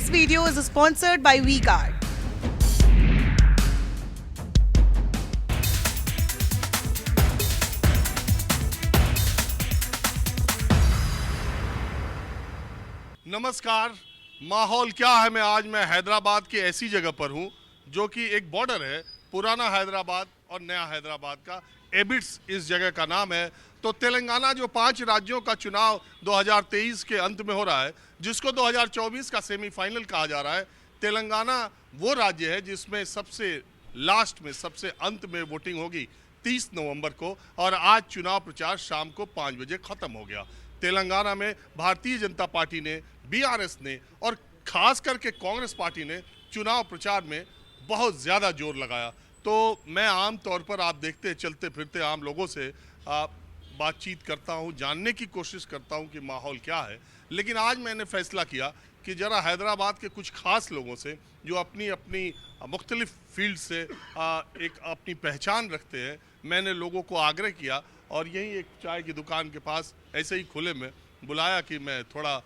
This video is sponsored by WeCard. नमस्कार। माहौल क्या है? मैं हैदराबाद की ऐसी जगह पर हूं जो कि एक बॉर्डर है पुराना हैदराबाद और नया हैदराबाद का। एबिट्स इस जगह का नाम है। तो तेलंगाना जो 5 राज्यों का चुनाव 2023 के अंत में हो रहा है, जिसको 2024 का सेमीफाइनल कहा जा रहा है, तेलंगाना वो राज्य है जिसमें सबसे लास्ट में, सबसे अंत में वोटिंग होगी 30 नवंबर को। और आज चुनाव प्रचार शाम को 5 बजे खत्म हो गया। तेलंगाना में भारतीय जनता पार्टी ने, बीआरएस ने और खास करके कांग्रेस पार्टी ने चुनाव प्रचार में बहुत ज़्यादा जोर लगाया। तो मैं आम तौर पर, आप देखते चलते फिरते आम लोगों से बातचीत करता हूं, जानने की कोशिश करता हूं कि माहौल क्या है। लेकिन आज मैंने फैसला किया कि ज़रा हैदराबाद के कुछ खास लोगों से जो अपनी अपनी मुख्तलिफ फील्ड से एक अपनी पहचान रखते हैं, मैंने लोगों को आग्रह किया और यहीं एक चाय की दुकान के पास ऐसे ही खुले में बुलाया कि मैं थोड़ा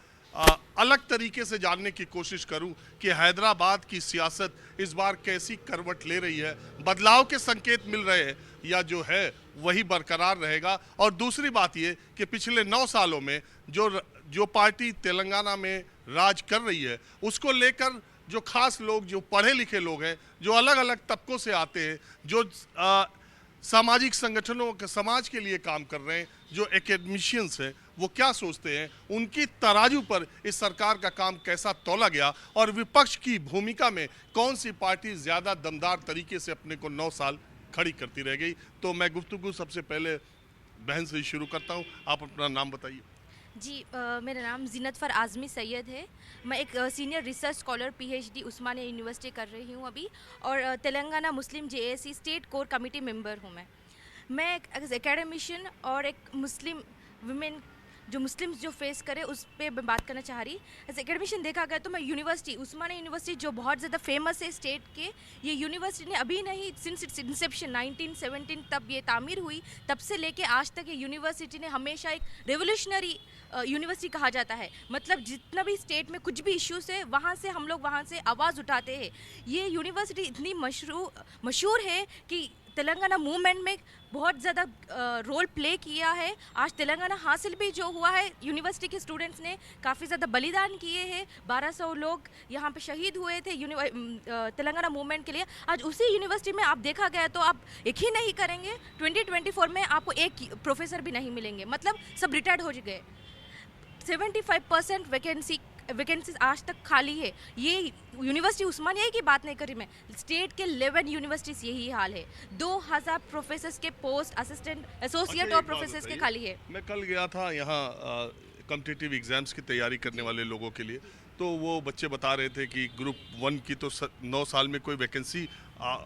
अलग तरीके से जानने की कोशिश करूं कि हैदराबाद की सियासत इस बार कैसी करवट ले रही है, बदलाव के संकेत मिल रहे हैं या जो है वही बरकरार रहेगा। और दूसरी बात ये कि पिछले 9 सालों में जो पार्टी तेलंगाना में राज कर रही है, उसको लेकर जो खास लोग, जो पढ़े लिखे लोग हैं, जो अलग अलग तबकों से आते हैं, जो सामाजिक संगठनों के समाज के लिए काम कर रहे हैं, जो एकेडमिशियंस हैं, वो क्या सोचते हैं, उनकी तराजू पर इस सरकार का काम कैसा तौला गया और विपक्ष की भूमिका में कौन सी पार्टी ज़्यादा दमदार तरीके से अपने को 9 साल खड़ी करती रह गई। तो मैं गुफ्तगू सबसे पहले बहन से ही शुरू करता हूँ। आप अपना नाम बताइए। जी मेरा नाम ज़ीनतफर आज़मी सैयद है। मैं एक senior research scholar PhD Osmania university कर रही हूँ अभी, और Telangana Muslim JAC state core committee member हूँ। मैं एक एकेडमिशियन और एक मुस्लिम वुमेन जो मुस्लिम्स जो फेस करे उस पर मैं बात करना चाह रही। एज एकेडमिशियन देखा गया तो मैं यूनिवर्सिटी, उस्मानिया यूनिवर्सिटी जो बहुत ज़्यादा फेमस है स्टेट के, ये यूनिवर्सिटी ने अभी नहीं, सिंस इट्स इंसेप्शन 1917 तब ये तामीर हुई, तब से लेके आज तक ये यूनिवर्सिटी ने हमेशा एक रेवोल्यूशनरी यूनिवर्सिटी कहा जाता है। मतलब जितना भी स्टेट में कुछ भी इश्यूज है, वहाँ से हम लोग वहाँ से आवाज़ उठाते हैं। ये यूनिवर्सिटी इतनी मशहूर है कि तेलंगाना मूवमेंट में बहुत ज़्यादा रोल प्ले किया है। आज तेलंगाना हासिल भी जो हुआ है, यूनिवर्सिटी के स्टूडेंट्स ने काफ़ी ज़्यादा बलिदान किए हैं। 1200 लोग यहाँ पे शहीद हुए थे तेलंगाना मूवमेंट के लिए। आज उसी यूनिवर्सिटी में आप देखा गया तो आप एक ही नहीं करेंगे, 2024 में आपको एक प्रोफेसर भी नहीं मिलेंगे, मतलब सब रिटायर्ड हो गए। 75% वैकेंसीज आज तक खाली है। ये यूनिवर्सिटी उस्मानिया की बात नहीं करी मैं, स्टेट के 11 यूनिवर्सिटीज़ यही हाल है। 2000 प्रोफेसर्स के पोस्ट, असिस्टेंट, एसोसिएट और प्रोफेसर्स के खाली है। मैं कल गया था यहाँ कॉम्पिटिटिव एग्जाम्स की तैयारी करने वाले लोगों के लिए, तो वो बच्चे बता रहे थे कि ग्रुप 1 की तो 9 साल में कोई वैकेंसी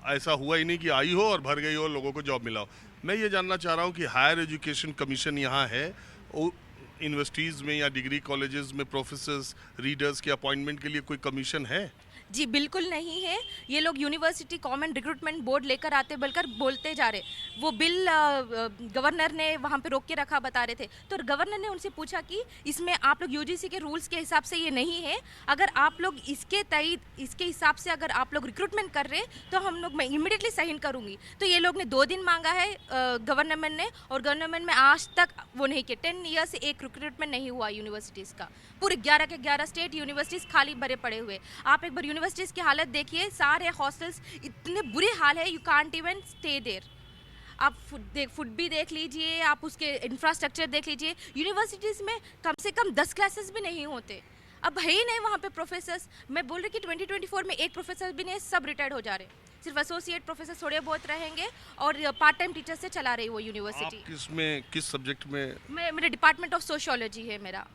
ऐसा हुआ ही नहीं कि आई हो और भर गई हो और लोगों को जॉब मिला हो। मैं ये जानना चाह रहा हूँ कि हायर एजुकेशन कमीशन यहाँ है, यूनिवर्सिटीज़ में या डिग्री कॉलेजेस में प्रोफेसर्स, रीडर्स के अपॉइंटमेंट के लिए कोई कमीशन है? जी बिल्कुल नहीं है। ये लोग यूनिवर्सिटी कॉमन रिक्रूटमेंट बोर्ड लेकर आते बलकर बोलते जा रहे। वो बिल गवर्नर ने वहाँ पे रोक के रखा, बता रहे थे। तो गवर्नर ने उनसे पूछा कि इसमें आप लोग यूजीसी के रूल्स के हिसाब से ये नहीं है, अगर आप लोग इसके हिसाब से अगर आप लोग रिक्रूटमेंट कर रहे तो मैं इमीडिएटली साइन करूँगी। तो ये लोग ने 2 दिन मांगा है गवर्नमेंट ने, और गवर्नमेंट में आज तक वो नहीं किया। 10 ईयर से एक रिक्रूटमेंट नहीं हुआ यूनिवर्सिटीज़ का। पूरे 11 के 11 स्टेट यूनिवर्सिटीज़ खाली भरे पड़े हुए। आप एक बार यूनिवर्सिटीज़ की हालत देखिए, सारे हॉस्टल्स इतने बुरे हाल है, you can't even stay there. आप फूड भी देख लीजिए, आप उसके इंफ्रास्ट्रक्चर देख लीजिए। यूनिवर्सिटीज़ में कम से कम 10 क्लासेस भी नहीं होते। अब है ही नहीं वहाँ पे प्रोफेसर्स। मैं बोल रही कि 2024 में एक प्रोफेसर भी नहीं, सब रिटायर्ड हो जा रहे। सिर्फ एसोसिएट प्रोफेसर थोड़े बहुत रहेंगे और पार्ट टाइम टीचर से चला रही वो यूनिवर्सिटी। आप किस सब्जेक्ट में? मेरा डिपार्टमेंट ऑफ सोशियोलॉजी है मेरा,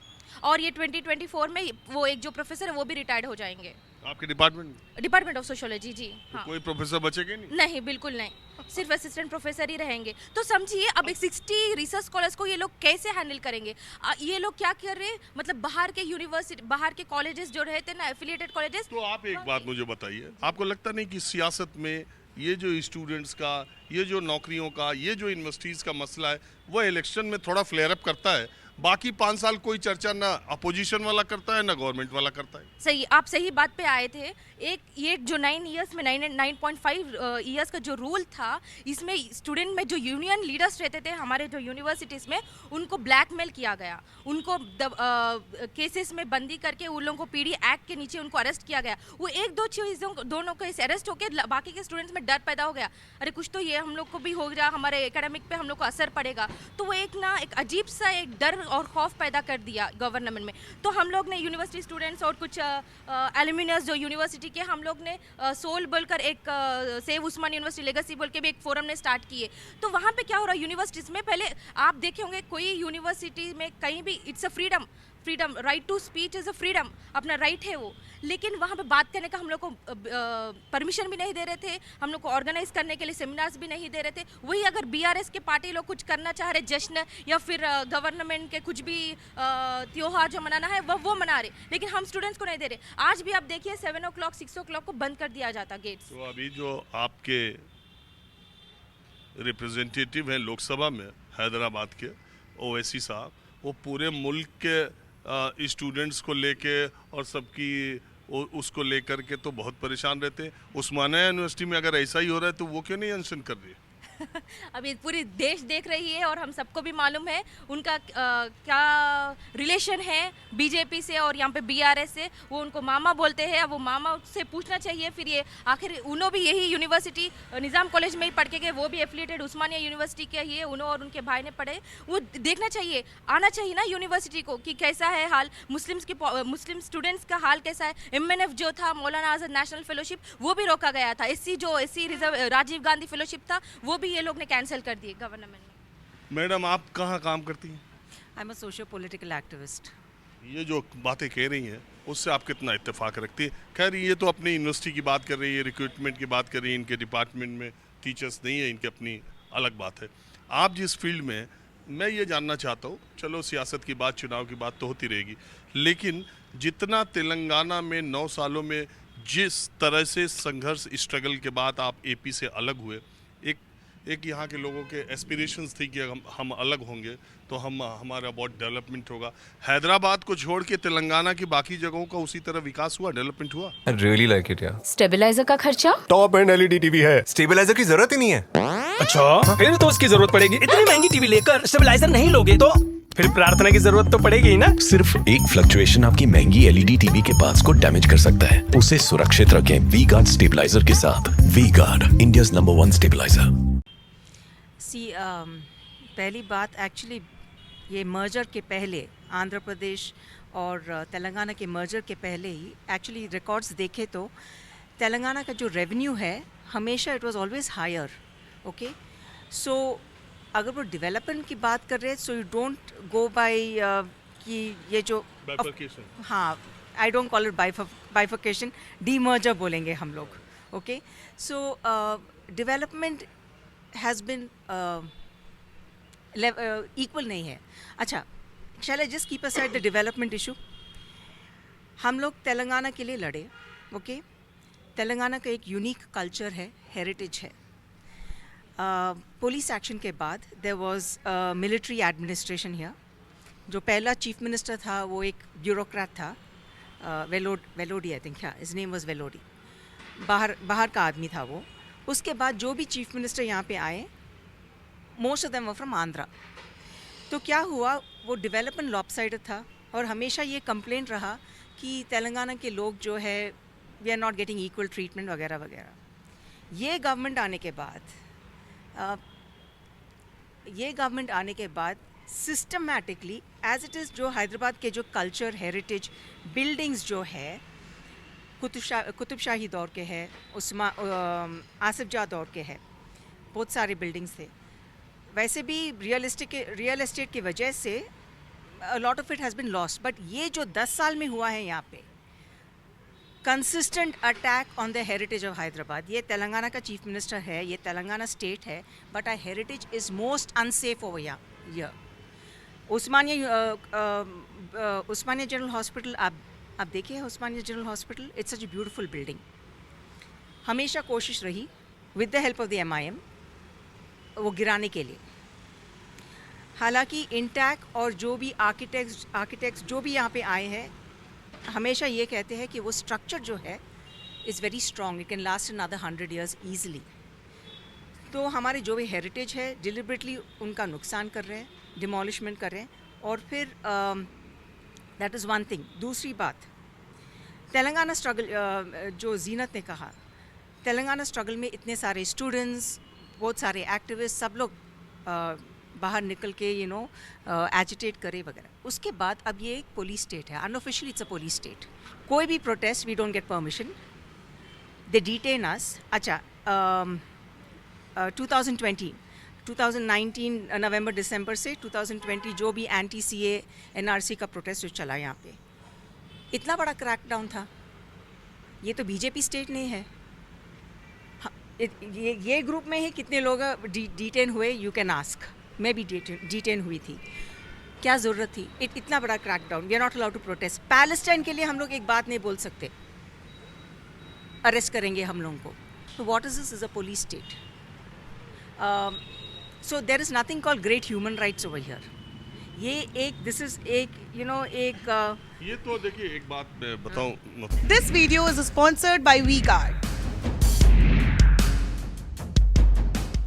और ये 2024 में वो एक जो प्रोफेसर है वो भी रिटायर्ड हो जाएंगे। आपके डिपार्टमेंट ऑफ सोशियोलॉजी। जी हाँ। कोई प्रोफेसर बचेंगे नहीं? नहीं, बिल्कुल नहीं, सिर्फ असिस्टेंट प्रोफेसर ही रहेंगे। तो समझिए अब एक 60 रिसर्च स्कॉलर्स को ये लोग कैसे हैंडल करेंगे। ये लोग क्या कर रहे हैं, मतलब बाहर के यूनिवर्सिटी, बाहर के कॉलेजेस जो रहते हैं ना, एफिलिएटेड कॉलेजेस। तो आप एक बात मुझे बताइए, आपको लगता नहीं कि सियासत में ये जो स्टूडेंट्स का, ये जो नौकरियों का, ये जो यूनिवर्सिटीज़ का मसला है, वो इलेक्शन में थोड़ा फ्लेयर अप करता है? बाकी 5 साल कोई चर्चा ना अपोजिशन वाला करता है ना गवर्नमेंट वाला करता है। सही, आप सही बात पे आए थे। एक ये जो 9 इयर्स में 9.5 इयर्स का जो रूल था, इसमें स्टूडेंट में जो यूनियन लीडर्स रहते थे हमारे जो यूनिवर्सिटीज़ में, उनको ब्लैकमेल किया गया, उनको केसेस में बंदी करके उन लोगों को पीडी एक्ट के नीचे उनको अरेस्ट किया गया। वो एक दो चीज़ों दोनों को अरेस्ट होकर बाकी के स्टूडेंट्स में डर पैदा हो गया, अरे कुछ तो ये हम लोग को भी हो गया, हमारे एकेडमिक पे हम लोग को असर पड़ेगा। तो वो एक अजीब सा एक डर और खौफ पैदा कर दिया गवर्नमेंट में। तो हम लोग ने यूनिवर्सिटी स्टूडेंट्स और कुछ एल्यूमिनस जो यूनिवर्सिटी के, हम लोग ने सोल बोलकर एक सेव उस्मान यूनिवर्सिटी लेगेसी बोल के भी एक फोरम ने स्टार्ट किए। तो वहाँ पे क्या हो रहा है यूनिवर्सिटीज़ में, पहले आप देखे होंगे कोई यूनिवर्सिटी में कहीं भी it's a freedom, right to speech is a freedom, अपना राइट है वो, लेकिन वहाँ पे बात करने का हम लोग को परमिशन भी नहीं दे रहे थे, हम लोग को ऑर्गेनाइज करने के लिए सेमिनार्स भी नहीं दे रहे थे। वही अगर बीआरएस के पार्टी लोग कुछ करना चाह रहे, जश्न या फिर गवर्नमेंट के कुछ भी त्योहार जो मनाना है वो मना रहे, लेकिन हम स्टूडेंट्स को नहीं दे रहे। आज भी आप देखिए 7 o'clock 6 o'clock को बंद कर दिया जाता गेट्स। तो अभी जो आपके रिप्रेजेंटेटिव हैं लोकसभा में हैदराबाद के ओवैसी साहब, वो पूरे मुल्क के स्टूडेंट्स को लेके और सबकी उसको लेकर के तो बहुत परेशान रहते हैं। उस्मानिया यूनिवर्सिटी में अगर ऐसा ही हो रहा है तो वो क्यों नहीं अनशन कर रही है? अभी पूरी देश देख रही है और हम सबको भी मालूम है उनका क्या रिलेशन है बीजेपी से और यहाँ पे बीआरएस से। वो उनको मामा बोलते हैं, अब वो मामा से पूछना चाहिए फिर ये आखिर उन्होंने भी यही यूनिवर्सिटी निज़ाम कॉलेज में ही पढ़ के गए, वो भी एफिलिएटेड उस्मानिया यूनिवर्सिटी के ही है, उन्होंने और उनके भाई ने पढ़े। वो देखना चाहिए, आना चाहिए ना यूनिवर्सिटी को कि कैसा है हाल, मुस्लिम स्टूडेंट्स का हाल कैसा है। MNF जो था मौलाना आज़ाद नेशनल फेलोशिप, वो भी रोका गया था। SC reserve Rajiv Gandhi fellowship था, वो भी ये लोग ने कैंसिल कर दिए गवर्नमेंट ने। मैडम आप कहाँ काम करती हैं? I am a socio political activist. ये जो बातें कह रही हैं उससे आप कितना इत्तेफाक रखती हैं? खैर ये तो अपनी यूनिवर्सिटी की बात कर रही है, रिक्रूटमेंट की बात कर रही है, इनके डिपार्टमेंट में टीचर्स नहीं है, इनकी अपनी अलग बात है। आप जिस फील्ड में, मैं ये जानना चाहता हूँ, चलो सियासत की बात, चुनाव की बात तो होती रहेगी, लेकिन जितना तेलंगाना में 9 सालों में जिस तरह से संघर्ष स्ट्रगल के बाद आप AP से अलग हुए, एक यहाँ के लोगों के एस्पिरेशंस थी कि हम अलग होंगे तो हमारा बहुत डेवलपमेंट होगा। हैदराबाद को छोड़ के तेलंगाना की बाकी जगहों का उसी तरह विकास हुआ, डेवलपमेंट हुआ? I really like it, यार। स्टेबलाइजर का खर्चा? टॉप एंड LED टीवी है, स्टेबलाइजर की जरूरत ही नहीं है। अच्छा, फिर तो उसकी जरूरत पड़ेगी। इतनी महंगी टीवी लेकर स्टेबलाइजर नहीं लोगे तो फिर प्रार्थना की जरूरत तो पड़ेगी ही ना। सिर्फ एक फ्लक्चुएशन आपकी महंगी LED टीवी के पार्ट्स को डैमेज कर सकता है। उसे सुरक्षित रखें V-Guard स्टेबलाइजर के साथ। V-Guard, India's number 1 stabiliser. पहली बात, एक्चुअली ये मर्जर के पहले, आंध्र प्रदेश और तेलंगाना के मर्जर के पहले ही एक्चुअली रिकॉर्ड्स देखे तो तेलंगाना का जो रेवेन्यू है हमेशा it was always higher. Okay, so अगर वो डेवलपमेंट की बात कर रहे हैं, so you don't go by कि ये जो हाँ, I don't call it bifurcation, demerger बोलेंगे हम लोग। Okay, so development has been equal नहीं है। अच्छा, shall I just keep aside the development issue. हम लोग तेलंगाना के लिए लड़े। ओके, तेलंगाना का एक यूनिक कल्चर है, हेरिटेज है। पुलिस एक्शन के बाद there was military administration here. जो पहला चीफ मिनिस्टर था वो एक ब्यूरोक्रेट था, वेलोडी, आई थिंक, हाँ, हिज नेम वाज वेलोडी। बाहर का आदमी था वो। उसके बाद जो भी चीफ मिनिस्टर यहाँ पे आए, most of them were from Andhra. तो क्या हुआ, वो डेवलपमेंट लॉपसाइडेड था और हमेशा ये कंप्लेंट रहा कि तेलंगाना के लोग जो है we are not getting equal treatment वगैरह वगैरह। ये गवर्नमेंट आने के बाद सिस्टमैटिकली एज इट इज़, जो हैदराबाद के जो कल्चर, हेरिटेज, बिल्डिंग्स जो है कुतुब शाही दौर के हैं, आसिफ जाह दौर के हैं, बहुत सारे बिल्डिंग्स थे। वैसे भी रियल एस्टेट की वजह से lot of it has been lost. But ये जो 10 साल में हुआ है यहाँ पे, consistent attack on the heritage of Hyderabad. ये तेलंगाना का चीफ मिनिस्टर है, ये तेलंगाना स्टेट है, but our heritage is most unsafe over here. Osmania general hospital, आप देखिए Osmania general hospital, it's such a beautiful building. हमेशा कोशिश रही with the help of the MIM वो गिराने के लिए। हालांकि इंटैक और जो भी आर्किटेक्ट्स जो भी यहाँ पे आए हैं हमेशा ये कहते हैं कि वो स्ट्रक्चर जो है is very strong, it can last another 100 years easily. तो हमारे जो भी हेरिटेज है डिलिबरेटली उनका नुकसान कर रहे हैं, डिमोलिशमेंट कर रहे हैं। और फिर दैट इज़ वन थिंग। दूसरी बात, तेलंगाना स्ट्रगल, जो जीनत ने कहा, तेलंगाना स्ट्रगल में इतने सारे स्टूडेंट्स, बहुत सारे एक्टिविस्ट, सब लोग बाहर निकल के एजिटेट करे वगैरह। उसके बाद अब ये एक पुलिस स्टेट है, unofficially it's a police state. कोई भी protest we don't get permission, they detain us. अच्छा, 2019 नवंबर दिसंबर से 2020 जो भी एंटी CA NRC का प्रोटेस्ट जो चला यहाँ पे, इतना बड़ा क्रैकडाउन था। ये तो बीजेपी स्टेट नहीं है। ये ग्रुप में ही कितने लोग डिटेन हुए, यू कैन आस्क। मैं भी डिटेन हुई थी, क्या ज़रूरत थी इतना बड़ा crackdown? We are not allowed to protest. Palestine के लिए हम लोग एक बात नहीं बोल सकते, अरेस्ट करेंगे हम लोगों को। तो what is this? Is a police state. So there is nothing called great human rights over here. ये एक दिस इज़ एक ये तो देखिए, एक बात मैं बताऊं, This video is sponsored by WeGuard.